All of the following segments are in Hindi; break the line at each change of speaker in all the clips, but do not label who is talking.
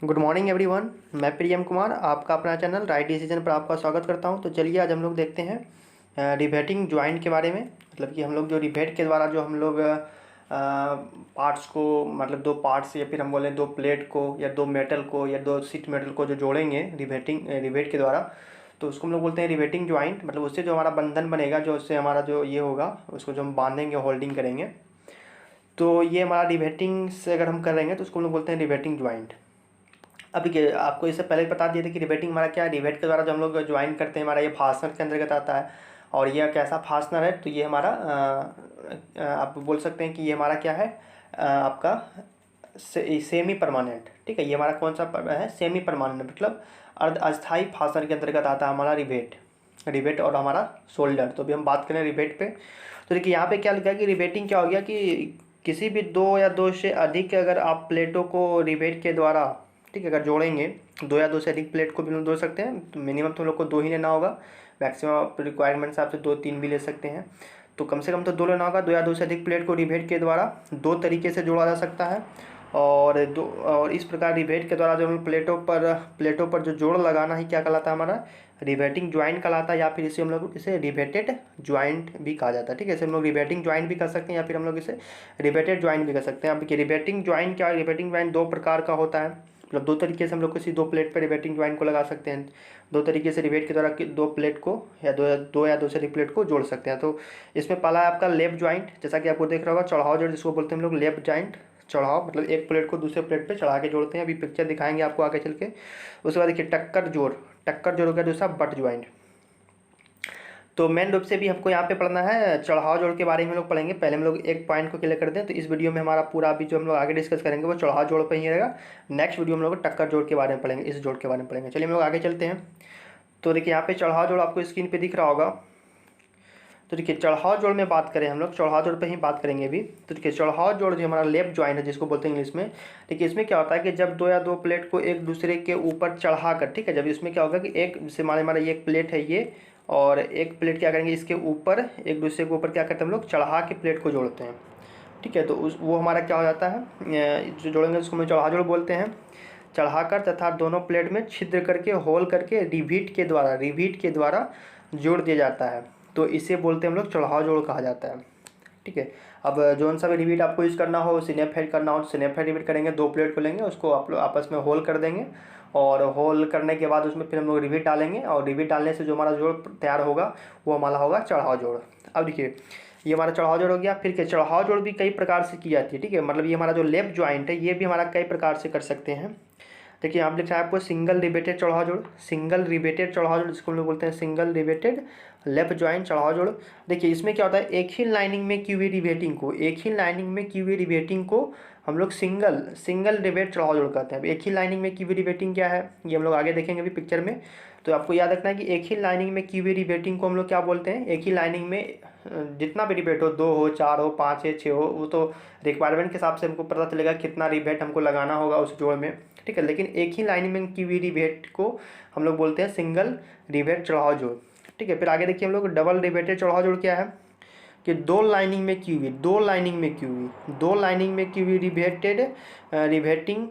Good morning everyone. मैं प्रियम कुमार, आपका अपना चैनल राइट डिसीजन पर आपका स्वागत करता हूं। तो चलिए आज हम लोग देखते हैं रिवेटिंग जॉइंट के बारे में। मतलब कि हम लोग जो रिवेट के द्वारा जो हम लोग पार्ट्स को, मतलब दो पार्ट्स या फिर हम बोलें दो प्लेट को या दो मेटल को या दो शीट मेटल को जो जोड़ेंगे रिवेट के द्वारा, तो उसको हम लोग बोलते हैं रिवेटिंग जॉइंट। मतलब उससे जो हमारा बंधन बनेगा, जो उससे हमारा जो ये होगा उसको जो हम बांधेंगे, होल्डिंग करेंगे, तो ये हमारा रिवेटिंग से अगर हम करेंगे तो उसको हम लोग बोलते हैं रिवेटिंग जॉइंट। अभी के आपको इससे पहले बता दिए थे कि रिवेटिंग हमारा क्या है। रिवेट के द्वारा जो हम लोग ज्वाइन करते हैं, हमारा ये फास्टनर के अंतर्गत आता है। और ये कैसा फास्टनर है, तो ये हमारा आप बोल सकते हैं कि ये हमारा क्या है, आपका सेमी परमानेंट। ठीक है, ये हमारा कौन सा है, सेमी परमानेंट, मतलब अर्ध अस्थायी फास्टनर के अंतर्गत आता है हमारा रिवेट और हमारा शोल्डर। तो अभी हम बात करें रिवेट पे। तो देखिए यहाँ पे क्या लिखा है कि रिवेटिंग क्या हो गया कि किसी भी दो या दो से अधिक अगर आप प्लेटों को रिवेट के द्वारा, ठीक है, अगर जोड़ेंगे, दो या दो से अधिक प्लेट को भी हम जोड़ सकते हैं। तो मिनिमम तो हम लोग को दो ही लेना होगा, मैक्सिमम आप रिक्वायरमेंट हिसाब से दो तीन भी ले सकते हैं। तो कम से कम तो दो लेना होगा। दो या दो से अधिक प्लेट को रिवेट के द्वारा दो तरीके से जोड़ा जा सकता है। और इस प्रकार रिवेट के द्वारा जो हम प्लेटों पर जो जोड़ लगाना ही क्या कहलाता है, हमारा रिवेटिंग ज्वाइंट कहलाता है। या फिर इसे हम लोग इसे रिवेटेड ज्वाइंट भी कहा जाता है। ठीक है, इसे हम लोग रिवेटिंग ज्वाइंट भी कर सकते हैं या फिर हम लोग इसे रिवेटेड ज्वाइंट भी कर सकते हैं। अब रिवेटिंग ज्वाइंट क्या है, रिवेटिंग ज्वाइंट दो प्रकार का होता है। मतलब दो तरीके से हम लोग किसी दो प्लेट पर रिवेटिंग ज्वाइंट को लगा सकते हैं। दो तरीके से रिवेट के द्वारा दो प्लेट को या दो से अधिक प्लेट को जोड़ सकते हैं। तो इसमें पहला है आपका लेप ज्वाइंट, जैसा कि आपको देख रहा होगा, चढ़ाव जोड़ जिसको बोलते हैं हम लोग लेप ज्वाइंट। चढ़ाव मतलब एक प्लेट को दूसरे प्लेट पे चढ़ा के जोड़ते हैं। अभी पिक्चर दिखाएंगे आपको आगे चल के। उसके बाद देखिए टक्कर जोड़ हो गया दूसरा, बट ज्वाइंट। तो मेन रूप से भी हमको यहाँ पे पढ़ना है चढ़ाव जोड़ के बारे में हम लोग पढ़ेंगे। पहले हम लोग एक पॉइंट को क्लियर कर दें, तो इस वीडियो में हमारा पूरा अभी जो हम लोग आगे डिस्कस करेंगे वो चढ़ाव जोड़ पे ही रहेगा। नेक्स्ट वीडियो में हम लोग टक्कर जोड़ के बारे में पढ़ेंगे, इस जोड़ के बारे में पढ़ेंगे। चलिए हम लोग आगे चलते हैं। तो देखिए यहाँ पे चढ़ाव जोड़ आपको स्क्रीन पे दिख रहा होगा। तो देखिए चढ़ाव जोड़ में बात करें, हम लोग चढ़ाव जोड़ पे ही बात करेंगे अभी। तो देखिए चढ़ाव जोड़ जो हमारा लेप ज्वाइंट है, जिसको बोलते हैं इंग्लिश में। देखिए इसमें क्या होता है कि जब दो या दो प्लेट को एक दूसरे के ऊपर चढ़ाकर, ठीक है, जब इसमें क्या होगा कि एक जैसे हमारा ये एक प्लेट है ये, और एक प्लेट क्या करेंगे, इसके ऊपर एक दूसरे के ऊपर क्या करते हैं हम लोग, चढ़ा के प्लेट को जोड़ते हैं। ठीक है, तो वो हमारा क्या हो जाता है, जो जोड़ेंगे उसको हम चढ़ाव जोड़ बोलते हैं। चढ़ाकर तथा दोनों प्लेट में छिद्र करके, होल करके रिवीट के द्वारा जोड़ दिया जाता है। तो इसे बोलते हैं हम लोग चढ़ाव जोड़ कहा जाता है। ठीक है, अब जौन सा भी रिवीट आपको यूज़ करना हो, स्नैप हेड करना हो तो स्नैप हेड रिवीट करेंगे। दो प्लेट को लेंगे, उसको आप लोग आपस में होल कर देंगे, और होल करने के बाद उसमें फिर हम लोग रिवीट डालेंगे, और रिवीट डालने से जो हमारा जोड़ तैयार होगा वो हमारा होगा चढ़ाव जोड़। अब देखिए ये हमारा चढ़ाव जोड़ हो गया। फिर क्या, चढ़ाव जोड़ भी कई प्रकार से की जाती है। ठीक है, मतलब ये हमारा जो लेप ज्वाइंट है ये भी हमारा कई प्रकार से कर सकते हैं। देखिए यहाँ पे लिखा है आपको सिंगल रिवेटेड चढ़ाव जोड़, जिसको हम लोग बोलते हैं सिंगल रिवेटेड लेप ज्वाइंट चढ़ाव जोड़। देखिए इसमें क्या होता है, एक ही लाइनिंग में की हुई रिवेटिंग को हम लोग सिंगल रिवेट चढ़ाव जोड़ कहते हैं। अब एक ही लाइनिंग में की हुई रिवेटिंग क्या है, ये हम लोग आगे देखेंगे अभी पिक्चर में। तो आपको याद रखना है कि एक ही लाइनिंग में की हुई रिवेटिंग को हम लोग क्या बोलते हैं, एक ही लाइनिंग में जितना भी रिवेट हो, 2 हो, 4 हो, 5 है, 6 हो, वो तो रिक्वायरमेंट के हिसाब से हमको पता चलेगा कितना रिवेट हमको लगाना होगा उस जोड़ में। ठीक है, लेकिन एक ही लाइनिंग में की हुई रिवेट को हम लोग बोलते हैं सिंगल रिवेट चढ़ाव जोड़। ठीक है, फिर आगे देखिए हम लोग डबल रिवेटेड चढ़ाव जोड़ क्या है, कि दो लाइनिंग में की हुई रिवेटिंग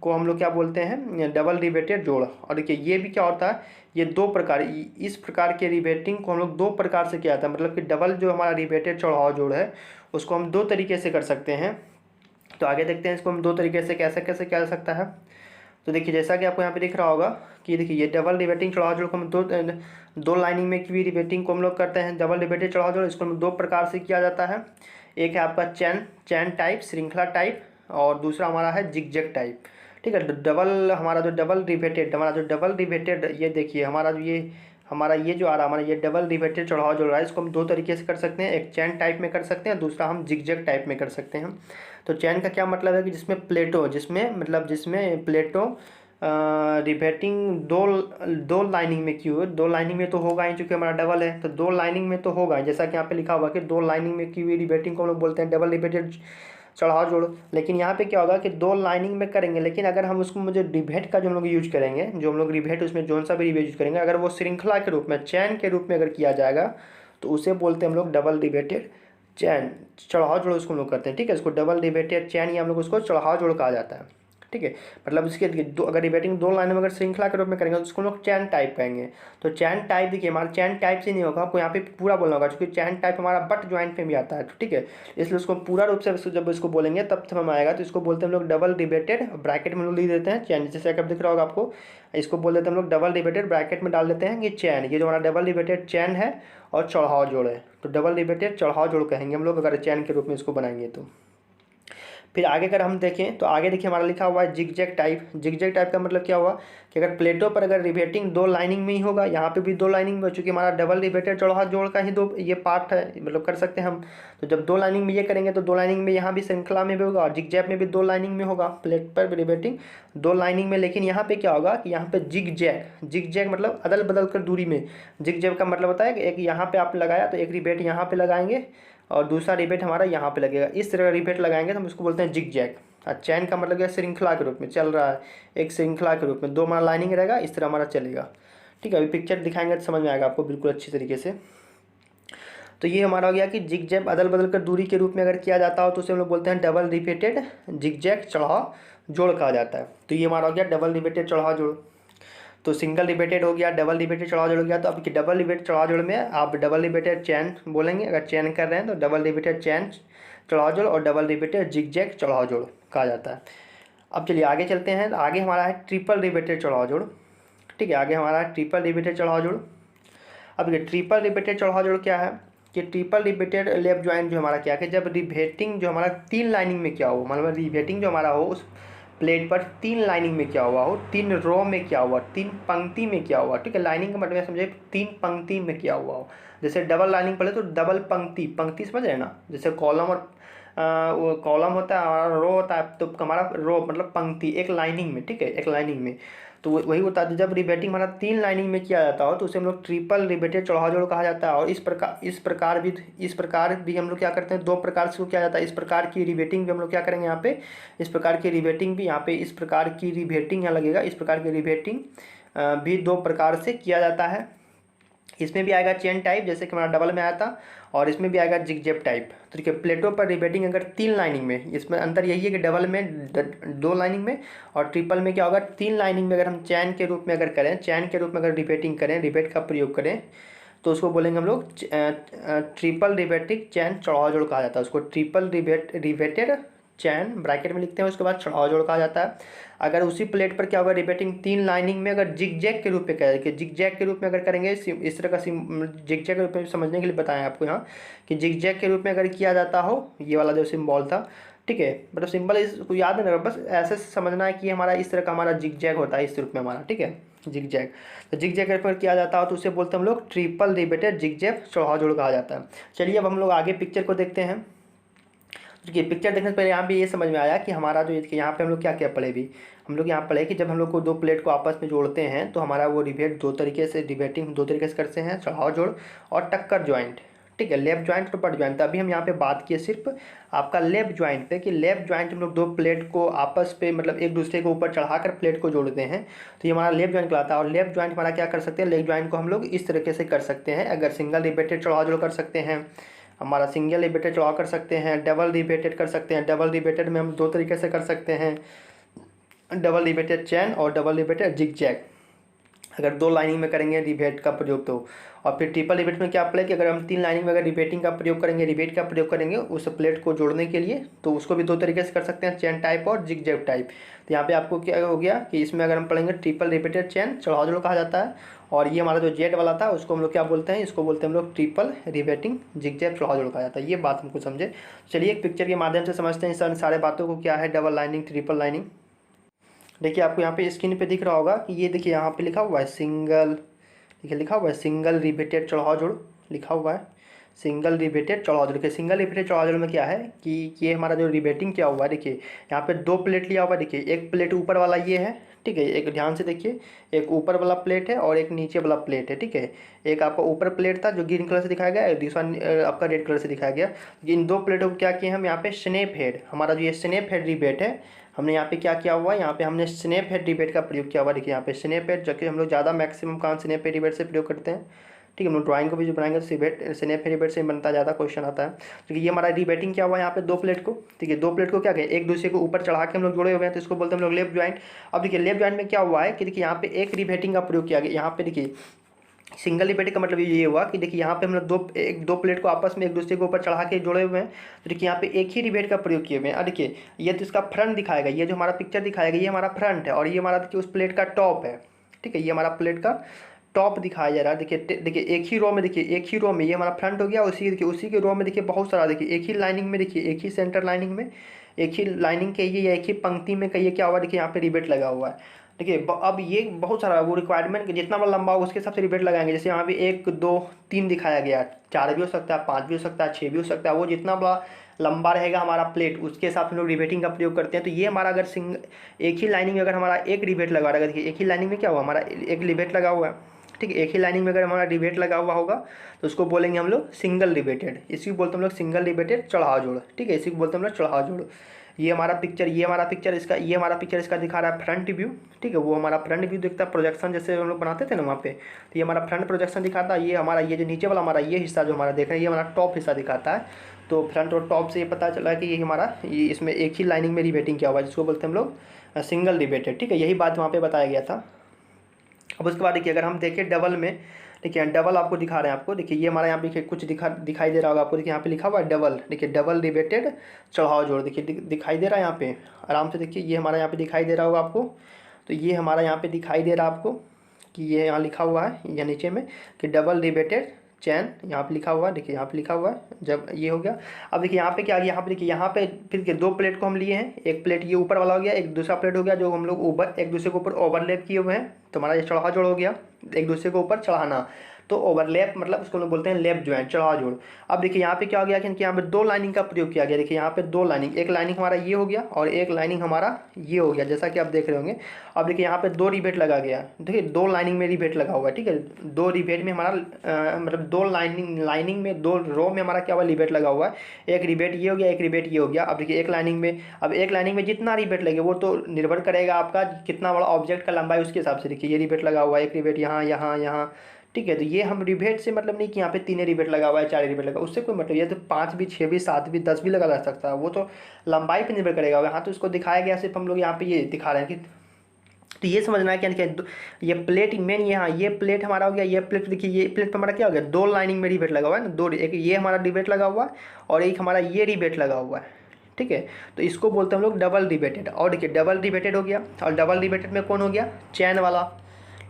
को हम लोग क्या बोलते हैं, डबल रिवेटेड जोड़। और देखिए ये भी क्या होता है, ये दो प्रकार, इस प्रकार के रिवेटिंग को हम लोग दो प्रकार से किया जाता है। मतलब कि डबल जो हमारा रिवेटेड चढ़ाव जोड़ है उसको हम दो तरीके से कर सकते हैं। तो आगे देखते हैं इसको हम दो तरीके से कैसे कैसे किया जा सकता है। तो देखिए जैसा कि आपको यहाँ पे दिख रहा होगा कि देखिए ये डबल रिवेटिंग चढ़ाव जोड़ को हम दो लाइनिंग में की हुई रिवेटिंग को हम लोग करते हैं डबल रिवेटेड चढ़ाव जोड़। इसको हम दो प्रकार से किया जाता है। एक है आपका चैन टाइप, श्रृंखला टाइप, और दूसरा हमारा है जिगजैग टाइप। ठीक है, हमारा जो डबल रिवेटेड ये देखिए हमारा ये जो आ रहा है, हमारा ये डबल रिवेटेड चढ़ाव जोड़ रहा है, इसको हम दो तरीके से कर सकते हैं। एक चैन टाइप में कर सकते हैं, दूसरा हम जिगजैग टाइप में कर सकते हैं। तो चैन का क्या मतलब है कि जिसमें प्लेटों रिवेटिंग दो लाइनिंग में की हुई, दो लाइनिंग में तो होगा ही, चूँकि हमारा डबल है तो दो लाइनिंग में तो होगा, जैसा कि यहाँ पे लिखा हुआ कि दो लाइनिंग में की हुई रिवेटिंग को हम लोग बोलते हैं डबल रिवेटेड चढ़ाव जोड़। लेकिन यहाँ पे क्या होगा कि दो लाइनिंग में करेंगे, लेकिन अगर हम उसको मुझे रिवेट का जो हम लोग यूज करेंगे, जो हम लोग रिवेट उसमें जौन सा भी रिवेट यूज करेंगे, अगर वो श्रृंखला के रूप में, चैन के रूप में अगर किया जाएगा तो उसे बोलते हैं हम लोग डबल रिवेटेड चैन चढ़ाव जोड़ उसको हम लोग करते हैं। ठीक है, इसको डबल रिवेटेड चैन या हम लोग उसको चढ़ाव जोड़ कहा जाता है। ठीक है। मतलब इसके दो, अगर रिबेटिंग दो लाइनों में अगर श्रृंखला के रूप में करेंगे तो उसको हम लोग चैन टाइप कहेंगे। तो चैन टाइप देखिए हमारा चैन टाइप से नहीं होगा, आपको यहाँ पे पूरा बोलना होगा, क्योंकि चैन टाइप हमारा बट ज्वाइंट में भी आता है, तो ठीक है। इसलिए उसको पूरा रूप से जब इसको बोलेंगे तब समझ आएगा। तो इसको बोलते हैं हम लोग डबल रिबेटेड, ब्रैकेट में लिख देते हैं चैन, जैसे कब दिख रहा होगा आपको। इसको बोल देते हैं हम लोग डबल रिबेटेड, ब्रैकेट में डाल देते हैं कि चैन, ये जो हमारा डबल रिबेटेड चैन है और चढ़ाव जोड़ है, तो डबल रिबेटेड चढ़ाव जोड़ कहेंगे हम लोग अगर चैन के रूप में इसको बनाएंगे तो। फिर आगे अगर हम देखें तो आगे देखिए हमारा लिखा हुआ है जिगजैग टाइप। जिगजैग टाइप का मतलब क्या हुआ कि अगर प्लेटों पर अगर रिवेटिंग दो लाइनिंग में ही होगा, यहाँ पे भी दो लाइनिंग में, चूँकि हमारा डबल रिवेटेड चौड़ा जोड़ का ही दो ये पार्ट है, मतलब कर सकते हैं हम। तो जब दो लाइनिंग में ये करेंगे तो दो लाइनिंग में यहाँ भी श्रृंखला में भी होगा और जिगजैग में भी दो लाइनिंग में होगा, प्लेट पर रिवेटिंग दो लाइनिंग में। लेकिन यहाँ पे क्या होगा कि यहाँ पे जिगजैग, जिगजैग मतलब अदल बदल कर दूरी में। जिगजैग का मतलब होता है कि एक यहाँ पे आप लगाया तो एक रिवेट यहाँ पे लगाएंगे और दूसरा रिबेट हमारा यहाँ पे लगेगा, इस तरह का रिबेट लगाएंगे तो हम उसको बोलते हैं जिगजैग। और चैन का मतलब क्या, श्रृंखला के रूप में चल रहा है, एक श्रृंखला के रूप में दो हमारा लाइनिंग रहेगा, इस तरह हमारा चलेगा, ठीक है। अभी पिक्चर दिखाएंगे तो समझ में आएगा आपको बिल्कुल अच्छी तरीके से। तो ये हमारा हो गया कि जिगजैग अदल बदल कर दूरी के रूप में अगर किया जाता हो तो उसे हम लोग बोलते हैं डबल रिपीटेड जिगजैग चढ़ाव जोड़ कहा जाता है। तो ये हमारा हो गया डबल रिपीटेड चढ़ाव जोड़। तो सिंगल रिबेटेड हो गया, डबल रिबेटेड चढ़ाव जोड़ हो गया। तो अब डबल रिबेटेड चढ़ाव जोड़ में आप डबल रिबेटेड चैन बोलेंगे, अगर चैन कर रहे हैं तो डबल रिबेटेड चैन चढ़ाव जोड़ और डबल रिबेटेड जिगजैग चढ़ाव जोड़ कहा जाता है। अब चलिए आगे चलते हैं। आगे हमारा है ट्रिपल रिबेटेड चढ़ाव जोड़, ठीक है। आगे हमारा है ट्रिपल रिबेटेड चढ़ाव जोड़। अब ये ट्रिपल रिबेटेड चढ़ाव जोड़ क्या है कि ट्रिपल रिबेटेड लेफ्ट ज्वाइंट जो हमारा क्या है कि जब रिबेटिंग जो हमारा तीन लाइनिंग में क्या हो, मतलब रिबेटिंग जो हमारा हो उस प्लेट पर तीन लाइनिंग में क्या हुआ हो, तीन रो में क्या हुआ, तीन पंक्ति में क्या हुआ, ठीक है। लाइनिंग का मतलब समझे तीन पंक्ति में क्या हुआ हो। जैसे डबल लाइनिंग पढ़े तो डबल पंक्ति, पंक्ति समझ रहे हैं ना, जैसे कॉलम और वो कॉलम होता है हमारा, रो होता है, तो हमारा रो मतलब पंक्ति एक लाइनिंग में, ठीक है, एक लाइनिंग में। तो वही होता है जब रिबेटिंग हमारा तीन लाइनिंग में किया जाता हो तो उसे हम लोग ट्रिपल रिबेटेड चढ़ाव जोड़ कहा जाता है। और इस प्रकार भी हम लोग क्या करते हैं, दो प्रकार से किया जाता है। इस प्रकार की रिबेटिंग भी हम लोग क्या करेंगे यहाँ पे, इस प्रकार की रिबेटिंग भी यहाँ पे, इस प्रकार की रिबेटिंग यहाँ लगेगा, इस प्रकार की रिबेटिंग भी दो प्रकार से किया जाता है। इसमें भी आएगा चेन टाइप जैसे कि हमारा डबल में आया था, और इसमें भी आएगा जिगजैग टाइप। तो देखिए प्लेटों पर रिबेटिंग अगर तीन लाइनिंग में, इसमें अंतर यही है कि डबल में दो लाइनिंग में और ट्रिपल में क्या होगा तीन लाइनिंग में अगर हम चैन के रूप में अगर करें, चैन के रूप में अगर रिबेटिंग करें, रिबेट का प्रयोग करें तो उसको बोलेंगे हम लोग ट्रिपल रिबेटिक चैन चढ़ाव जोड़ कहा जाता है। उसको ट्रिपल रिबेटेड चैन ब्रैकेट में लिखते हैं, उसके बाद चढ़ाव जोड़ कहा जाता है। अगर उसी प्लेट पर क्या होगा रिबेटिंग तीन लाइनिंग में अगर जिगजैग के रूप में करेंगे, जिगजैग के रूप में अगर करेंगे, इस तरह का जिगजैग के रूप में समझने के लिए बताएं आपको यहाँ कि जिगजैग के रूप में अगर किया जाता हो, ये वाला जो सिंबल था, ठीक है, मतलब सिंबल इसको याद नहीं रखा, बस ऐसे समझना है कि हमारा इस तरह का हमारा जिगजैग होता है इस रूप में हमारा, ठीक है, जिगजैग। तो जिगजैग पर किया जाता हो तो उसे बोलते हैं हम लोग ट्रिपल रिबेटेड जिगजैग चढ़ाव जोड़ कहा जाता है। चलिए अब हम लोग आगे पिक्चर को देखते हैं। देखिए पिक्चर देखने से पहले यहाँ भी ये समझ में आया कि हमारा जो यहाँ पे हम लोग क्या क्या पढ़े भी, हम लोग यहाँ पढ़े कि जब हम लोग को दो प्लेट को आपस में जोड़ते हैं तो हमारा वो रिबेट दो तरीके से, रिबेटिंग दो तरीके से करते हैं, चढ़ाव जोड़ और टक्कर ज्वाइंट, ठीक है, लेफ्ट ज्वाइंट और बट ज्वाइंट। अभी हम यहाँ पे बात किए सिर्फ आपका लेफ्ट ज्वाइंट पे कि लेफ्ट ज्वाइंट हम लोग दो प्लेट को आपस पे मतलब एक दूसरे के ऊपर चढ़ाकर प्लेट को जोड़ते हैं, तो ये हमारा लेफ्ट ज्वाइंट कहलाता है। और लेफ्ट ज्वाइंट हमारा क्या कर सकते हैं, लेफ्ट ज्वाइंट को हम लोग इस तरीके से कर सकते हैं, अगर सिंगल रिबेटेड चढ़ाव जोड़ कर सकते हैं, हमारा सिंगल रिबेटेड चढ़ाव कर सकते हैं, डबल रिबेटेड कर सकते हैं। डबल रिबेटेड में हम दो तरीके से कर सकते हैं, डबल रिबेटेड चैन और डबल रिबेटेड जिगजैग, अगर दो लाइनिंग में करेंगे रिबेट का प्रयोग तो। और फिर ट्रिपल रिबेट में क्या अप्लाई कि अगर हम तीन लाइनिंग में अगर रिबेटिंग का प्रयोग करेंगे, रिबेट का प्रयोग करेंगे उस प्लेट को जोड़ने के लिए, तो उसको भी दो तरीके से कर सकते हैं, चैन टाइप और जिगजैग टाइप। तो यहाँ पे आपको क्या हो गया कि इसमें अगर हम पढ़ेंगे ट्रिपल रिबेटेड चैन चढ़ाव जोड़ कहा जाता है, और ये हमारा जो जेड वाला था उसको हम लोग क्या बोलते हैं, इसको बोलते हैं हम लोग ट्रिपल रिबेटिंग जिगजैग चढ़ाव जोड़ कहा जाता है। ये बात हमको समझे। चलिए एक पिक्चर के माध्यम से समझते हैं इन सारे बातों को, क्या है डबल लाइनिंग, ट्रिपल लाइनिंग। देखिए आपको यहाँ पे स्क्रीन पे दिख रहा होगा कि ये देखिए यहाँ पे लिखा हुआ है सिंगल, देखिए लिखा हुआ है सिंगल रिबेटेड चढ़ाव जोड़ लिखा हुआ है, सिंगल रिबेटेड चढ़ाव जोड़। देखिए सिंगल रिबेटेड चढ़ाव जोड़ में क्या है कि ये हमारा जो रिबेटिंग क्या हुआ है, देखिए यहाँ पे दो प्लेट लिया हुआ है, देखिए एक प्लेट ऊपर वाला ये है, ठीक है, एक ध्यान से देखिए, एक ऊपर वाला प्लेट है और एक नीचे वाला प्लेट है, ठीक है। एक आपका ऊपर प्लेट था जो ग्रीन कलर से दिखाया गया है, दूसरा आपका रेड कलर से दिखाया गया। इन दो प्लेटों को क्या किए हम यहाँ पे स्नैप हेड, हमारा जो ये स्नैप हेड रिबेट है, हमने यहाँ पे क्या किया हुआ है, यहाँ पे हमने स्नैप हेड रिबेट का प्रयोग किया हुआ है। देखिए यहाँ पे स्नैप हेड, जो कि हम लोग ज़्यादा मैक्सिमम कहाँ स्नैप हेड रिबेट से प्रयोग करते हैं, ठीक है। हम लोग ड्राइंग को भी जो बनाएंगे तो स्नैप रिवेट से बनता ज़्यादा क्वेश्चन आता है। तो ये हमारा रिवेटिंग क्या हुआ यहाँ पे, दो प्लेट को, ठीक है, दो प्लेट को क्या कहें, एक दूसरे को ऊपर चढ़ा के हम लोग जोड़े हुए हैं, तो इसको बोलते हैं हम लोग लेफ्ट ज्वाइंट। अब देखिए लेफ्ट ज्वाइंट में क्या हुआ है कि देखिए यहाँ पे एक रिवेटिंग का प्रयोग किया गया। यहाँ पे देखिए सिंगल रिवेटिंग का मतलब ये हुआ कि देखिए यहाँ पे हम लोग दो प्लेट को आपस में एक दूसरे के ऊपर चढ़ा के जोड़े हुए हैं, तो देखिए यहाँ पे एक ही रिवेट का प्रयोग किए हुए हैं। और देखिए ये तो इसका फ्रंट दिखाएगा, ये जो हमारा पिक्चर दिखाएगा ये हमारा फ्रंट है, और ये हमारा देखिए उस प्लेट का टॉप है, ठीक है, ये हमारा प्लेट का टॉप दिखाया जा रहा है। देखिए एक ही रो में, देखिए एक ही रो में ये हमारा फ्रंट हो गया, उसी के रो में देखिए बहुत सारा, देखिए एक ही लाइनिंग में, देखिए एक ही सेंटर लाइनिंग में, एक ही लाइनिंग कहिए या एक ही पंक्ति में कहिए क्या हुआ, देखिए यहाँ पे रिवेट लगा हुआ है। देखिए अब ये बहुत सारा वो रिक्वायरमेंट जितना बड़ा लंबा होगा उसके हिसाब से रिवेट लगाएंगे। जैसे यहाँ पे 1 2 3 दिखाया गया, 4 भी हो सकता है, 5 भी हो सकता है, 6 भी हो सकता है। वो जितना बड़ा लंबा रहेगा हमारा प्लेट उसके हिसाब से हम लोग रिवेटिंग का प्रयोग करते हैं। तो ये हमारा अगर एक ही लाइनिंग में अगर हमारा एक रिवेट लगा रहेगा, देखिए एक ही लाइनिंग में क्या हुआ, हमारा एक रिवेट लगा हुआ है, ठीक है, एक ही लाइनिंग में अगर हमारा रिवेट लगा हुआ होगा तो उसको बोलेंगे हम लोग सिंगल रिवेटेड। इसी को बोलते हैं हम लोग सिंगल रिवेटेड चढ़ाव जोड़, ठीक है, इसी को बोलते हैं हम लोग चढ़ाव जोड़। ये हमारा पिक्चर इसका दिखा रहा है फ्रंट व्यू, ठीक है, वो हमारा फ्रंट व्यू दिखता है, प्रोजेक्शन जैसे हम लोग बनाते थे ना वहाँ पे, तो ये हमारा फ्रंट प्रोजेक्शन दिखाता है। ये हमारा ये जो नीचे वाला हमारा ये हिस्सा जो हमारा देख रहे हैं ये हमारा टॉप हिस्सा दिखाता है। तो फ्रंट और टॉप से ये पता चला कि ये इसमें एक ही लाइनिंग में रिवेटिंग किया हुआ है, जिसको बोलते हैं हम लोग सिंगल रिवेटेड, ठीक है, यही बात वहाँ पर बताया गया था। अब उसके बाद देखिए अगर हम देखें डबल में, देखिए डबल आपको दिखा रहे हैं, आपको देखिए ये हमारा यहाँ पे कुछ दिखाई दे रहा होगा आपको, देखिए यहाँ पे लिखा हुआ है डबल, देखिए डबल रिवेटेड चढ़ाव जोड़, देखिए दिखाई दे रहा है यहाँ पे आराम से, देखिए ये हमारा यहाँ पे दिखाई दे रहा होगा आपको। तो ये हमारा यहाँ पे दिखाई दे रहा है आपको कि ये यहाँ लिखा हुआ है या नीचे में कि डबल रिवेटेड चैन, यहाँ पे लिखा हुआ है, देखिए यहाँ पे लिखा हुआ है। जब ये हो गया, अब देखिए यहाँ पे क्या आ गया, यहाँ पे देखिए यहाँ पे फिर दो प्लेट को हम लिए हैं, एक प्लेट ये ऊपर वाला हो गया, एक दूसरा प्लेट हो गया जो हम लोग ऊपर एक दूसरे के ऊपर ओवरलैप किए हुए हैं, तो हमारा ये चढ़ाव जोड़ हो गया, एक दूसरे के ऊपर चढ़ाना। तो ओवरलैप मतलब उसको लोग बोलते हैं लेफ्ट ज्वाइंट, चढ़ाव जोड़। अब देखिए यहाँ पे क्या हो गया कि यहाँ पे दो लाइनिंग का प्रयोग किया गया, देखिए यहाँ पे दो लाइनिंग, एक लाइनिंग हमारा ये हो गया और एक लाइनिंग हमारा ये हो गया, जैसा कि आप देख रहे होंगे। अब देखिए यहाँ पे दो रिवेट लगा गया, देखिए दो लाइनिंग में रिवेट लगा हुआ है, ठीक है, दो रिवेट में हमारा मतलब दो लाइनिंग में दो रो में हमारा क्या हुआ, रिवेट लगा हुआ है। एक रिवेट ये हो गया, एक रिवेट ये हो गया। अब देखिए एक लाइनिंग में, अब एक लाइनिंग में जितना रिवेट लगे वो तो निर्भर करेगा आपका कितना बड़ा ऑब्जेक्ट का लंबाई, उसके हिसाब से। देखिए ये रिवेट लगा हुआ है, एक रिवेट यहाँ यहाँ यहाँ, ठीक है। तो ये हम रिवेट से मतलब नहीं कि यहाँ पे 3 रिवेट लगा हुआ है 4 रिवेट लगा, उससे कोई मतलब, ये तो 5 भी 6 भी 7 भी 10 भी लगा रह सकता है, वो तो लंबाई पे निर्भर करेगा। यहाँ तो उसको दिखाया गया, सिर्फ हम लोग यहाँ पे ये दिखा रहे हैं कि, तो ये समझना है कि ये प्लेट मेन, यहाँ ये प्लेट हमारा हो गया, ये प्लेट देखिए, ये प्लेट पर हमारा क्या हो गया, दो लाइनिंग में रिवेट लगा हुआ है ना, दो, एक ये हमारा रिवेट लगा हुआ है और एक हमारा ये रिवेट लगा हुआ है, ठीक है। तो इसको बोलते हैं हम लोग डबल रिवेटेड। और देखिए डबल रिवेटेड हो गया, और डबल रिवेटेड में कौन हो गया, चैन वाला,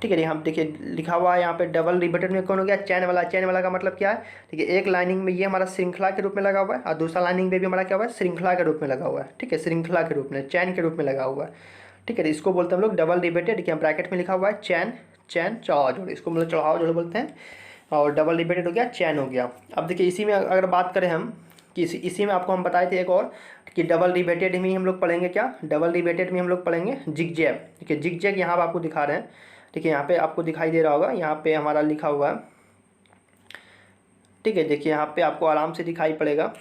ठीक है। यहाँ देखिए लिखा हुआ है यहाँ पे डबल रिवेटेड में कौन हो गया, चैन वाला। चैन वाला का मतलब क्या है, देखिए एक लाइनिंग में ये हमारा श्रृंखला के रूप में लगा हुआ है और दूसरा लाइनिंग में भी हमारा क्या हुआ है, श्रृंखला के रूप में लगा हुआ है, ठीक है, श्रृंखला के रूप में, चैन के रूप में लगा हुआ है, ठीक है। तो इसको बोलते हैं हम लोग डबल रिवेटेड, देखिए ब्रैकेट में लिखा हुआ है चैन, चैन चढ़ाव जोड़, इसको मतलब चढ़ाव जोड़ बोलते हैं। और डबल रिवेटेड हो गया, चैन हो गया। अब देखिए इसी में अगर बात करें हम कि इसी में आपको हम बताए थे एक और कि डबल रिवेटेड में हम लोग पढ़ेंगे क्या, डबल रिवेटेड में हम लोग पढ़ेंगे जिगजैग। देखिए जिगजैग यहाँ पर आपको दिखा रहे हैं, देखिए यहाँ पे आपको दिखाई दे रहा होगा, यहाँ पे हमारा लिखा हुआ है, ठीक है। देखिए यहाँ पे आपको आराम से दिखाई पड़ेगा,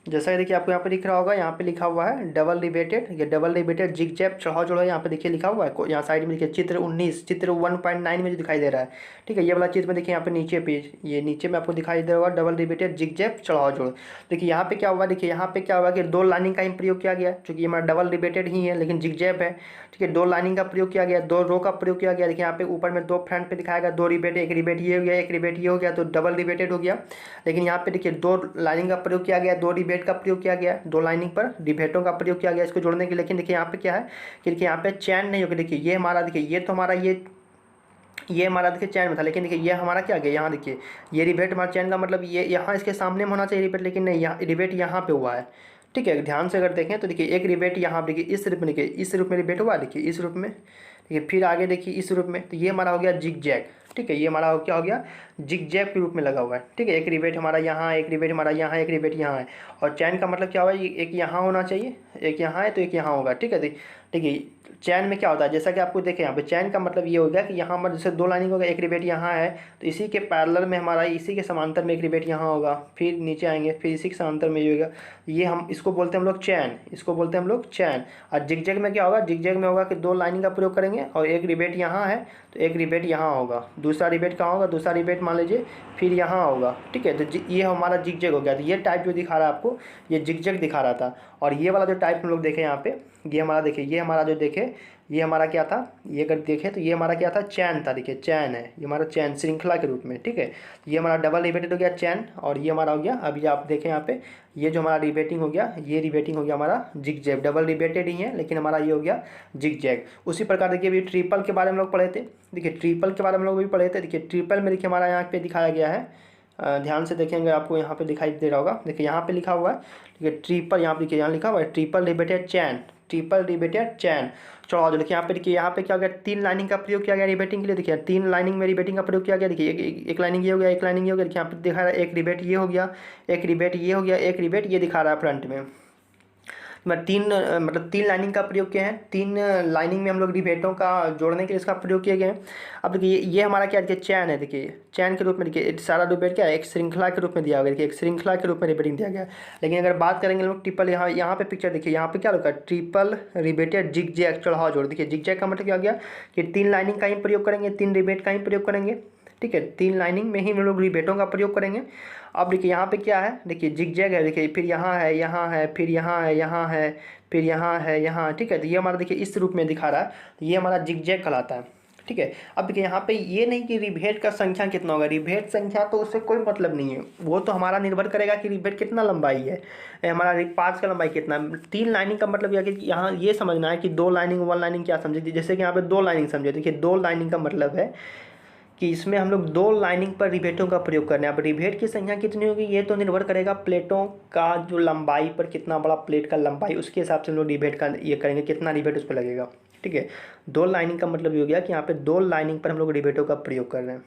जैसा कि देखिए आपको यहाँ पे दिख रहा होगा, यहाँ पे लिखा हुआ है डबल रिवेटेड, ये डबल रिवेटेड जिगजैग चढ़ाव जोड़ है। यहाँ पे देखिए लिखा हुआ है, यहाँ साइड में देखिए चित्र 19, चित्र 1.9 में जो दिखाई दे रहा है, ठीक है, ये वाला चित्र में देखिए यहाँ पे नीचे पेज, ये नीचे में आपको दिखाई दे रहा होगा डबल रिवेटेड जिगजैग चढ़ाव जोड़। देखिए यहाँ पे क्या हुआ, देखिए यहाँ पे क्या हुआ कि दो लाइनिंग का ही प्रयोग किया गया, चूँकि हमारा डबल रिवेटेड ही है लेकिन जिगजैग है, ठीक है, दो लाइनिंग का प्रयोग किया गया, दो रो का प्रयोग किया गया। देखिए यहाँ पे ऊपर में दो फ्रंट पे दिखाया गया, दो रिवेट, एक रिवेट ये हो गया, एक रिवेट ये हो गया, तो डबल रिवेटेड हो गया। लेकिन यहाँ पे देखिए दो लाइनिंग का प्रयोग किया गया, दो रिवेट का प्रयोग किया गया, दो लाइनिंग पर रिवेटों का प्रयोग किया गया इसको जोड़ने के लिए। लेकिन देखिए यहाँ पे क्या है कि देखिए यहाँ पे चैन नहीं होगी, देखिए ये हमारा, देखिए ये तो हमारा ये हमारा देखिए चैन में था, लेकिन देखिए ये हमारा क्या गया, यहाँ देखिए ये रिवेट हमारा चैन का मतलब ये यहाँ इसके सामने में होना चाहिए रिवेट, लेकिन नहीं, यहाँ रिवेट यहाँ पे हुआ है, ठीक है। ध्यान से अगर देखें तो देखिए एक रिवेट यहाँ देखिए इस रूप में, देखिए इस रूप में रिवेट हुआ, देखिए इस रूप में, देखिए फिर आगे देखिए इस रूप में, तो ये हमारा हो गया जिगजैग, ठीक है। ये हमारा क्या हो गया, जिगजैग के रूप में लगा हुआ है। ठीक है, एक रिवेट हमारा यहाँ, एक रिवेट हमारा यहाँ, एक रिवेट यहाँ है। और चैन का मतलब क्या हुआ, एक यहाँ होना चाहिए, एक यहाँ है तो एक यहाँ होगा। ठीक है, ठीक है। चैन में क्या होता है, जैसा कि आपको देखें यहाँ पे, चैन का मतलब ये हो गया कि यहाँ पर जैसे दो लाइनिंग होगा, एक रिवेट यहाँ है तो इसी के पैरेलल में हमारा, इसी के समांतर में एक रिवेट यहाँ होगा, फिर नीचे आएंगे, फिर इसी के समांतर में ये होगा। ये हम इसको बोलते हैं हम लोग चैन, इसको बोलते हैं हम लोग चैन। और जिगजैग में क्या होगा, जिगजैग में होगा कि दो लाइनिंग का प्रयोग करेंगे और एक रिवेट यहाँ है तो एक रिवेट यहाँ होगा, दूसरा रिवेट कहाँ होगा, दूसरा रिवेट मान लीजिए फिर यहाँ होगा। ठीक है, तो ये हमारा जिगजैग हो गया। तो ये टाइप जो दिखा रहा है आपको, ये जिगजैग दिखा रहा था। और ये वाला जो टाइप हम लोग देखें यहाँ पे, ये हमारा देखिए, ये हमारा जो देखे, ये हमारा क्या था, ये अगर देखें तो ये हमारा क्या था, चैन था। देखिए चैन है, ये हमारा चैन श्रृंखला के रूप में। ठीक है, ये हमारा डबल रिवेटेड हो गया चैन, और ये हमारा हो गया, अभी आप देखें यहाँ पे, ये जो हमारा रिवेटिंग हो गया, ये रिवेटिंग हो गया हमारा जिगजैग। डबल रिवेटेड ही है लेकिन हमारा ये हो गया जिगजैग। उसी प्रकार देखिए अभी ट्रिपल के बारे में लोग पढ़े थे। देखिए ट्रिपल के बारे में लोग भी पढ़े थे। देखिए ट्रिपल में देखिए हमारा यहाँ पे दिखाया गया है, ध्यान से देखेंगे आपको यहाँ पे दिखाई दे रहा होगा। देखिए यहाँ पे लिखा हुआ है, देखिए ट्रिपल, यहाँ पे देखिए यहाँ लिखा हुआ है ट्रिपल रिवेटेड चैन, ट्रिपल रिवेटेड चैन। चौड़ा जो देखिए यहाँ पे, देखिए यहाँ पे क्या हो गया, तीन लाइनिंग का प्रयोग किया गया रिवेटिंग के लिए। देखिए तीन लाइनिंग में रिवेटिंग का प्रयोग किया गया। देखिए एक लाइनिंग ये हो गया, एक लाइनिंग ये हो गया। देखिए यहाँ पे दिखा रहा है एक रिवेट ये हो गया, एक रिवेट ये हो गया, एक रिवेट ये दिखा रहा है फ्रंट में। मतलब तीन लाइनिंग का प्रयोग किए हैं, तीन लाइनिंग में हम लोग रिवेटों का जोड़ने के लिए इसका प्रयोग किए गए हैं। अब देखिए ये हमारा क्या, देखिए चैन है। देखिए चैन के रूप में देखिए सारा रिवेट क्या है, एक श्रृंखला के रूप में दिया गया। देखिए एक श्रृंखला के रूप में रिवेटिंग दिया गया है। लेकिन अगर बात करेंगे लोग ट्रिपल, यहाँ पे पिक्चर देखिए, यहाँ पे क्या लिखा है, ट्रिपल रिवेटेड जिगजैग चढ़ाव जोड़। देखिए जिगजैग का मतलब क्या हो गया कि तीन लाइनिंग का ही प्रयोग करेंगे, तीन रिवेट का ही प्रयोग करेंगे। ठीक है, तीन लाइनिंग में ही हम लोग रिवेटों का प्रयोग करेंगे। अब देखिए यहाँ पे क्या है, देखिए जिगजैग है। देखिए फिर यहाँ है, यहाँ है, फिर यहाँ है, यहाँ है, फिर यहाँ है, यहाँ। ठीक है, तो ये हमारा देखिए इस रूप में दिखा रहा है, तो ये हमारा जिगजैग कहलाता है। ठीक है, अब देखिए यहाँ पे ये नहीं कि रिवेट का संख्या कितना होगा, रिवेट संख्या तो उससे कोई मतलब नहीं है, वो तो हमारा निर्भर करेगा कि रिवेट कितना लंबाई है, हमारा पार्ट्स का लंबाई कितना है। तीन लाइनिंग का मतलब यह कि यहाँ ये समझना है कि दो लाइनिंग, वन लाइनिंग क्या समझे, जैसे कि यहाँ पे दो लाइनिंग समझे। देखिए दो लाइनिंग का मतलब है कि इसमें हम लोग दो लाइनिंग पर रिवेटों का प्रयोग करना है। अब रिवेट की संख्या कितनी होगी ये तो निर्भर करेगा प्लेटों का जो लंबाई पर, कितना बड़ा प्लेट का लंबाई, उसके हिसाब से हम लोग रिवेट का ये करेंगे, कितना रिवेट उस पर लगेगा। ठीक है, दो लाइनिंग का मतलब ये हो गया कि यहाँ पे दो लाइनिंग पर हम लोग रिवेटों का प्रयोग कर रहे हैं।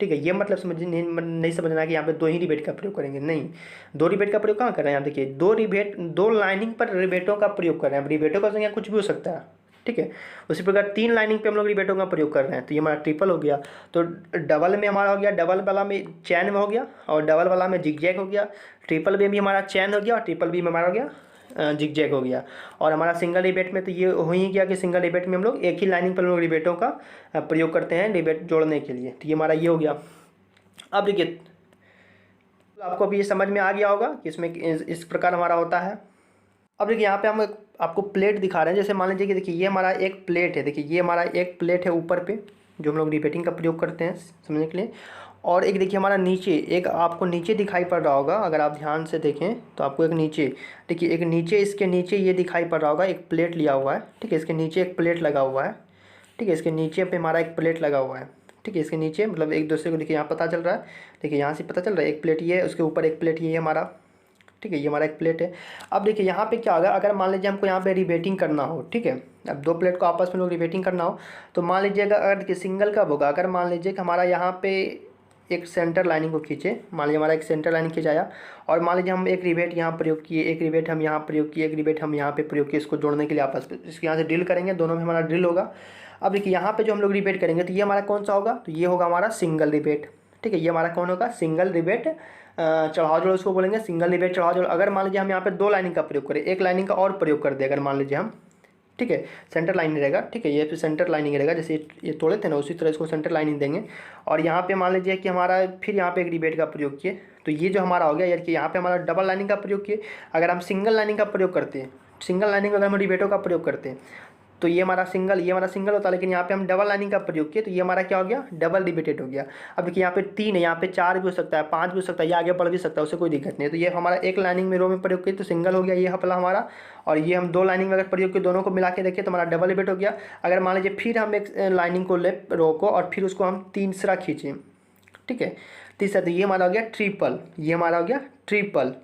ठीक है, ये मतलब नहीं समझना कि यहाँ पे दो ही रिवेट का प्रयोग करेंगे, नहीं, दो रिवेट का प्रयोग कहाँ कर रहे हैं। यहाँ देखिए दो लाइनिंग पर रिवेटों का प्रयोग कर रहे हैं। अब रिवेटों का संख्या कुछ भी हो सकता है। ठीक है, उसी प्रकार तीन लाइनिंग पे हम लोग रिवेटों का प्रयोग कर रहे हैं, तो ये हमारा ट्रिपल हो गया। तो डबल में हमारा हो गया, डबल वाला में चैन में हो गया, और डबल वाला में जिगजैग हो गया। ट्रिपल में भी हमारा चैन हो गया, और ट्रिपल बी में हमारा हो गया जिगजैग हो गया। और हमारा सिंगल रिवेट में तो ये हो ही गया कि सिंगल रिवेट में हम लोग एक ही लाइनिंग पर हम लोग रिवेटों का प्रयोग करते हैं रिवेट जोड़ने के लिए। तो ये हमारा ये हो गया। अब देखिए आपको अभी ये समझ में आ गया होगा कि इसमें इस प्रकार हमारा होता है। अब देखिए यहाँ पे हम आपको प्लेट दिखा रहे हैं। जैसे मान लीजिए कि देखिए ये हमारा एक प्लेट है, देखिए ये हमारा एक प्लेट है ऊपर पे जो हम लोग रिवेटिंग का प्रयोग करते हैं समझने के लिए। और एक देखिए हमारा नीचे, एक आपको नीचे दिखाई पड़ रहा होगा, अगर आप ध्यान से देखें तो आपको एक नीचे, देखिए एक नीचे, इसके नीचे ये दिखाई पड़ रहा होगा, एक प्लेट लिया हुआ है। ठीक है, इसके नीचे एक प्लेट लगा हुआ है। ठीक है, इसके नीचे पे हमारा एक प्लेट लगा हुआ है। ठीक है, इसके नीचे मतलब एक दूसरे को देखिए यहाँ पता चल रहा है। देखिए यहाँ से पता चल रहा है एक प्लेट ये है, उसके ऊपर एक प्लेट ये है हमारा। ठीक है, ये हमारा एक प्लेट है। अब देखिए यहाँ पे क्या होगा, अगर मान लीजिए हमको यहाँ पे रिवेटिंग करना हो। ठीक है, अब दो प्लेट को आपस में लोग रिवेटिंग करना हो तो मान लीजिएगा, अगर देखिए सिंगल कब होगा, अगर मान लीजिए कि हमारा यहाँ पे एक सेंटर लाइनिंग को खींचे, मान लीजिए हमारा एक सेंटर लाइनिंग खिंचाया, और मान लीजिए हम एक रिवेट यहाँ प्रयोग किए, एक रिवेट हम यहाँ प्रयोग किए, एक रिवेट हम यहाँ पे प्रयोग किए, इसको जोड़ने के लिए आपस में, इसके यहाँ से ड्रिल करेंगे, दोनों में हमारा ड्रिल होगा। अब देखिए यहाँ पे जो हम लोग रिवेट करेंगे तो ये हमारा कौन सा होगा, तो ये होगा हमारा सिंगल रिवेट। ठीक है, ये हमारा कौन होगा, सिंगल रिवेट चढ़ाव जोड़ उसको बोलेंगे, सिंगल रिवेट चढ़ाव जोड़। अगर मान लीजिए हम यहाँ पे दो लाइनिंग का प्रयोग करें, एक लाइनिंग का और प्रयोग कर दे अगर मान लीजिए हम, ठीक है, सेंटर लाइनिंग रहेगा। ठीक है, ये फिर सेंटर लाइनिंग रहेगा, जैसे ये तोड़े थे ना उसी तरह इसको सेंटर लाइनिंग देंगे। और यहाँ पे मान लीजिए कि हमारा फिर यहाँ पे एक रिवेट का प्रयोग किए, तो ये जो हमारा हो गया यार कि यहाँ पे हमारा डबल लाइनिंग का प्रयोग किए। अगर हम सिंगल लाइनिंग का प्रयोग करते हैं, सिंगल लाइनिंग अगर हम रिवेटों का प्रयोग करते हैं तो ये हमारा सिंगल होता है, लेकिन यहाँ पे हम डबल लाइनिंग का प्रयोग किए तो ये हमारा क्या हो गया, डबल रिवेटेड हो गया। अब देखिए यहाँ पे तीन है, यहाँ पे चार भी हो सकता है, पाँच भी हो सकता है, ये आगे बढ़ भी सकता है, उससे कोई दिक्कत नहीं है। तो ये हमारा एक लाइनिंग में रो में प्रयोग किए तो सिंगल हो गया ये हपला हमारा, और ये हम दो लाइनिंग में अगर प्रयोग किए दोनों को मिला के देखें तो हमारा डबल रिवेट हो गया। अगर मान लीजिए फिर हम एक लाइनिंग को ले रो को और फिर उसको हम तीसरा खींचें, ठीक है, तीसरा, तो ये हमारा हो गया ट्रिपल, ये हमारा हो गया ट्रिपल।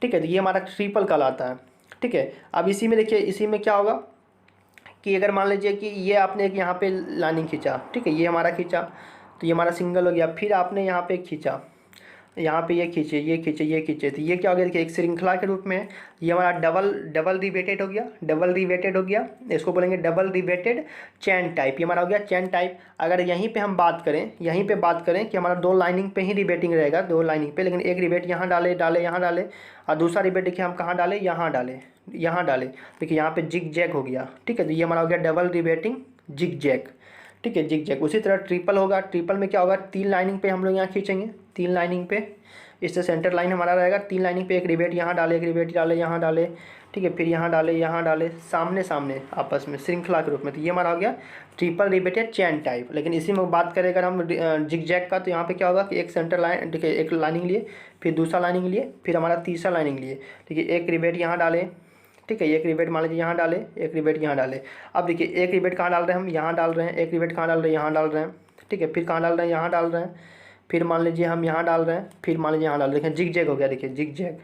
ठीक है, तो ये हमारा ट्रिपल कहलाता है। ठीक है, अब इसी में देखिए, इसी में क्या होगा कि अगर मान लीजिए कि ये आपने एक यहाँ पे लाइनिंग खींचा, ठीक है, ये हमारा खींचा, तो ये हमारा सिंगल हो गया। फिर आपने यहाँ पे खींचा, यहाँ पे ये खींचे, ये खींचे, ये खींचे, तो ये क्या हो गया, देखिए एक श्रृंखला के रूप में है। ये हमारा डबल डबल रिवेटेड हो गया, डबल रिवेटेड हो गया, इसको बोलेंगे डबल रिवेटेड चैन टाइप। ये हमारा हो गया चैन टाइप। अगर यहीं पे हम बात करें, यहीं पे बात करें कि हमारा दो लाइनिंग पे ही रिवेटिंग रहेगा, दो लाइनिंग पे, लेकिन एक रिवेट यहाँ डाले डाले यहाँ डाले, और दूसरा रिवेट देखिए हम कहाँ डाले, यहाँ डाले, यहाँ डाले, देखिए यहाँ पे जिग जैग हो गया। ठीक है, तो ये हमारा हो गया डबल रिवेटिंग जिग जैग। ठीक है, जिग जैग। उसी तरह ट्रिपल होगा, ट्रिपल में क्या होगा, तीन लाइनिंग पे हम लोग यहाँ खींचेंगे, तीन लाइनिंग पे, इससे सेंटर लाइन हमारा रहेगा, तीन लाइनिंग पे एक रिवेट यहाँ डाले, एक रिवेट डाले यहाँ डाले, ठीक है, फिर यहाँ डाले, यहाँ डाले, सामने सामने आपस में श्रृंखला के रूप में। तो ये हमारा हो गया ट्रिपल रिवेटेड चैन टाइप। लेकिन इसी में बात करें अगर हम जिग जैग का, तो यहाँ पे क्या होगा कि एक सेंटर लाइन, देखिए एक लाइनिंग लिए, फिर दूसरा लाइनिंग लिए, फिर हमारा तीसरा लाइनिंग लिए, ठीक है, एक रिवेट यहाँ डाले, ठीक है, एक रिवेट मान लीजिए यहाँ डाले, एक रिवेट यहाँ डाले। अब देखिए एक रिवेट कहाँ डाल रहे हैं हम, यहाँ डाल रहे हैं, एक रिवेट कहाँ डाल रहे हैं, यहाँ डाल रहे हैं, ठीक है, फिर कहाँ डाल रहे हैं, यहाँ डाल रहे हैं, फिर मान लीजिए हम यहाँ डाल रहे हैं, फिर मान लीजिए यहाँ डाल रहे हैं, देखिए जिग जैग हो गया, देखिए जिग जैग।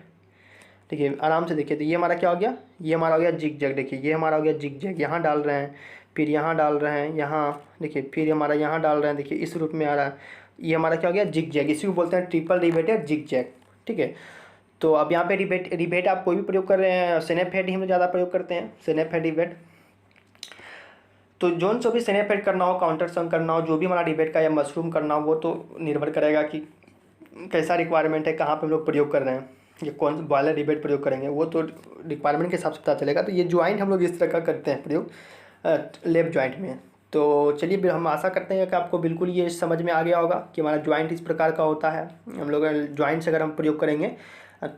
देखिए आराम से देखिए, तो ये हमारा क्या हो गया, ये हमारा हो गया जिग जैग। देखिए ये हमारा हो गया जिग जैग, यहाँ डाल रहे हैं, फिर यहाँ डाल रहे हैं, यहाँ देखिए, फिर हमारा यहाँ डाल रहे हैं, देखिए इस रूप में आ रहा है। ये हमारा क्या हो गया, जिग जैग। इसी को बोलते हैं ट्रिपल रिवेटेड जिग जैग। ठीक है, तो अब यहाँ पे रिवेट आप कोई भी प्रयोग कर रहे हैं, स्नैप हेड ही हम ज़्यादा प्रयोग करते हैं, स्नैप हेड रिवेट। तो जोन से भी स्नैप हेड करना हो, काउंटर सम करना हो, जो भी हमारा रिवेट का या मशरूम करना हो, वो तो निर्भर करेगा कि कैसा रिक्वायरमेंट है, कहाँ पे हम लोग प्रयोग कर रहे हैं, ये कौन सा बॉयलर रिवेट प्रयोग करेंगे, वो तो रिक्वायरमेंट के हिसाब से पता चलेगा। तो ये ज्वाइंट हम लोग इस तरह का करते हैं प्रयोग लेफ्ट ज्वाइंट में। तो चलिए फिर हम आशा करते हैं कि आपको बिल्कुल ये समझ में आ गया होगा कि हमारा ज्वाइंट इस प्रकार का होता है। हम लोग ज्वाइंट से अगर हम प्रयोग करेंगे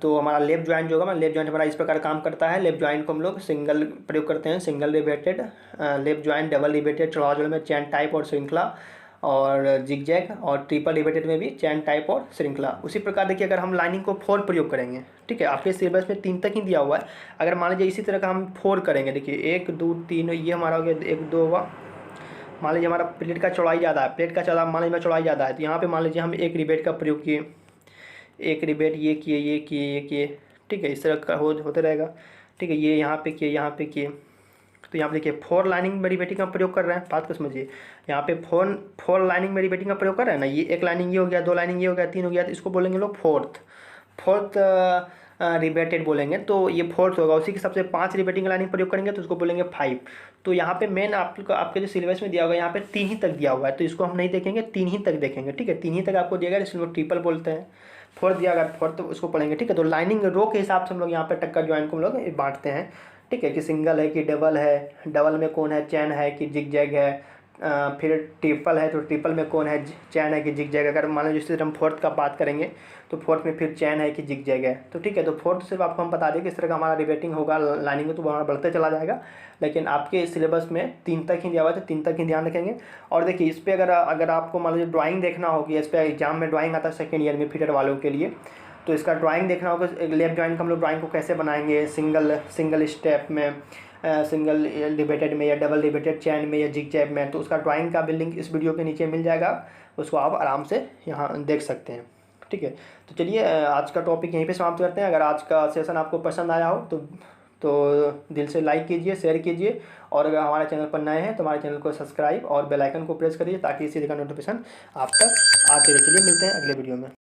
तो हमारा लेफ्ट ज्वाइंट जो होगा, लेफ्ट ज्वाइंट हमारा इस प्रकार काम करता है। लेफ्ट ज्वाइंट को हम लोग सिंगल प्रयोग करते हैं, single riveted left joint, double riveted चढ़ाव जोड़ में चैन टाइप और श्रृंखला, और जिग जैग, और ट्रिपल रिवेटेड में भी चैन टाइप और श्रृंखला। उसी प्रकार देखिए अगर हम लाइनिंग को फोर प्रयोग करेंगे, ठीक है, आपके सिलेबस में 3 तक ही दिया हुआ है। अगर मान लीजिए इसी तरह का हम फोर करेंगे, देखिए 1 2 3, ये हमारा हो गया 1 2 हुआ। मान लीजिए हमारा प्लेट का चौड़ाई ज़्यादा है, प्लेट का चौड़ाई मान लीजिए चौड़ाई ज़्यादा है, तो यहाँ पे मान लीजिए हम एक रिवेट का प्रयोग किए, एक रिवेट ये किए, ये किए, ये किए, ठीक है, इस तरह का होते रहेगा। ठीक है, ये यहाँ पे किए, यहाँ पे किए, तो यहाँ पे देखिए फोर लाइनिंग में रिवेटिंग का प्रयोग कर रहे हैं। बात को समझिए, यहाँ पे फोर लाइनिंग में रिवेटिंग का प्रयोग कर रहे हैं ना, ये एक लाइनिंग ये हो गया, दो लाइनिंग ये हो गया, तीन हो गया, तो इसको बोलेंगे लोग फोर्थ रिवेटेड बोलेंगे। तो ये फोर्थ होगा, उसी के सबसे 5 रिवेटिंग लाइनिंग प्रयोग करेंगे तो उसको बोलेंगे 5। तो यहाँ पे मेन आपके जो सिलेबस में दिया होगा, यहाँ पे 3 ही तक दिया हुआ है, तो इसको हम नहीं देखेंगे, 3 ही तक देखेंगे। ठीक है, 3 ही तक आपको दिया गया, इसलिए ट्रिपल बोलते हैं। फोर्थ दिया गया, फोर्थ तो उसको पढ़ेंगे। ठीक है, तो लाइनिंग रो के हिसाब से हम लोग यहाँ पे टक्कर ज्वाइंट को हम लोग बांटते हैं। ठीक है, कि सिंगल है कि डबल है, डबल में कौन है, चैन है कि जिग जैग है, फिर ट्रिपल है तो ट्रिपल में कौन है, चैन है कि जिग जैग। अगर मान लो जिस तरह हम फोर्थ का बात करेंगे तो फोर्थ में फिर चैन है कि जिग जैग है। तो ठीक है, तो फोर्थ सिर्फ आपको हम बता दें कि इस तरह का हमारा रिवेटिंग होगा लाइनिंग में, तो हमारा बढ़ते चला जाएगा। लेकिन आपके सिलेबस में 3 तक ही दिया हुआ है, तो 3 तक ही ध्यान रखेंगे। और देखिए इस पर अगर आपको मान लीजिए ड्राइंग देखना होगी, इस पर एग्जाम में ड्राइंग आता है सेकेंड ईयर में फिटर वालों के लिए, तो इसका ड्राइंग देखना होगा, लेफ्ट ज्वाइंट का हम लोग ड्राइंग को कैसे बनाएंगे, सिंगल स्टेप में, सिंगल रिवेटेड में, या डबल रिवेटेड चैन में, या जिग जैग में। तो उसका ड्राइंग का भी लिंक इस वीडियो के नीचे मिल जाएगा, उसको आप आराम से यहाँ देख सकते हैं। ठीक है, तो चलिए आज का टॉपिक यहीं पे समाप्त करते हैं। अगर आज का सेशन आपको पसंद आया हो तो दिल से लाइक कीजिए, शेयर कीजिए, और अगर हमारे चैनल पर नए हैं तो हमारे चैनल को सब्सक्राइब और बेल आइकन को प्रेस करिए, ताकि इसी तरह का नोटिफिकेशन आप तक आते रहे। चलिए मिलते हैं अगले वीडियो में।